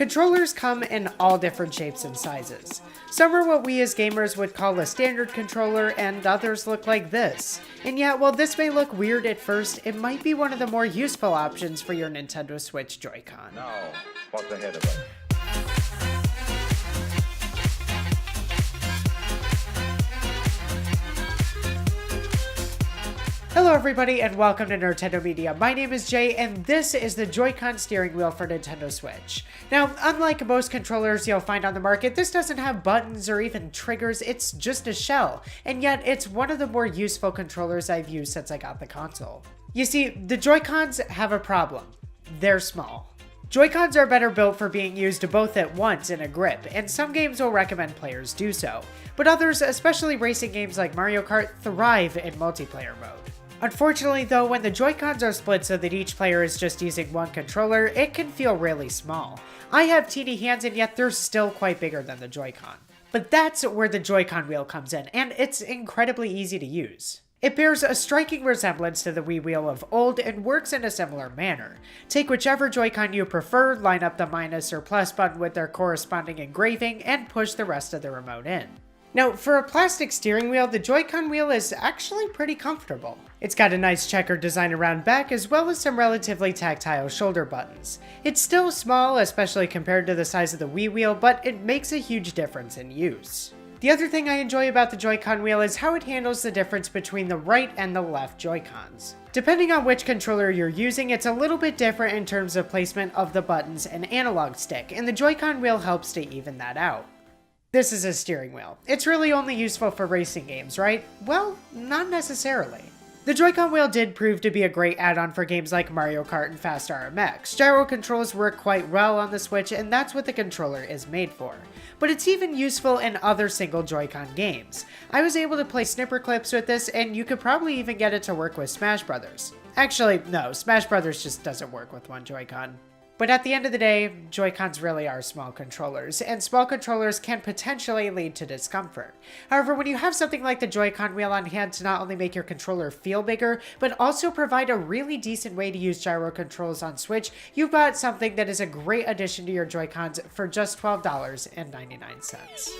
Controllers come in all different shapes and sizes. Some are what we as gamers would call a standard controller, and others look like this. And yet, while this may look weird at first, it might be one of the more useful options for your Nintendo Switch Joy-Con. Now, what's ahead of us? Hello everybody and welcome to Nerdtendo Media. My name is Jay and this is the Joy-Con steering wheel for Nintendo Switch. Now, unlike most controllers you'll find on the market, this doesn't have buttons or even triggers, it's just a shell. And yet, it's one of the more useful controllers I've used since I got the console. You see, the Joy-Cons have a problem. They're small. Joy-Cons are better built for being used both at once in a grip, and some games will recommend players do so. But others, especially racing games like Mario Kart, thrive in multiplayer mode. Unfortunately though, when the Joy-Cons are split so that each player is just using one controller, it can feel really small. I have teeny hands and yet they're still quite bigger than the Joy-Con. But that's where the Joy-Con wheel comes in, and it's incredibly easy to use. It bears a striking resemblance to the Wii wheel of old and works in a similar manner. Take whichever Joy-Con you prefer, line up the minus or plus button with their corresponding engraving, and push the rest of the remote in. Now, for a plastic steering wheel, the Joy-Con wheel is actually pretty comfortable. It's got a nice checkered design around back as well as some relatively tactile shoulder buttons. It's still small, especially compared to the size of the Wii wheel, but it makes a huge difference in use. The other thing I enjoy about the Joy-Con wheel is how it handles the difference between the right and the left Joy-Cons. Depending on which controller you're using, it's a little bit different in terms of placement of the buttons and analog stick, and the Joy-Con wheel helps to even that out. This is a steering wheel. It's really only useful for racing games, right? Well, not necessarily. The Joy-Con wheel did prove to be a great add-on for games like Mario Kart and Fast RMX. Gyro controls work quite well on the Switch, and that's what the controller is made for. But it's even useful in other single Joy-Con games. I was able to play snipper clips with this, and you could probably even get it to work with Smash Brothers. Actually, no, Smash Brothers just doesn't work with one Joy-Con. But at the end of the day, Joy-Cons really are small controllers, and small controllers can potentially lead to discomfort. However, when you have something like the Joy-Con wheel on hand to not only make your controller feel bigger, but also provide a really decent way to use gyro controls on Switch, you've got something that is a great addition to your Joy-Cons for just $12.99.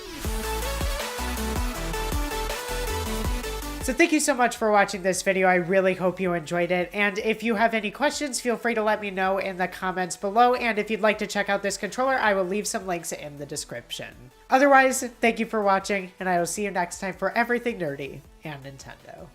So thank you so much for watching this video. I really hope you enjoyed it. And if you have any questions, feel free to let me know in the comments below. And if you'd like to check out this controller, I will leave some links in the description. Otherwise, thank you for watching, and I will see you next time for everything nerdy and Nintendo.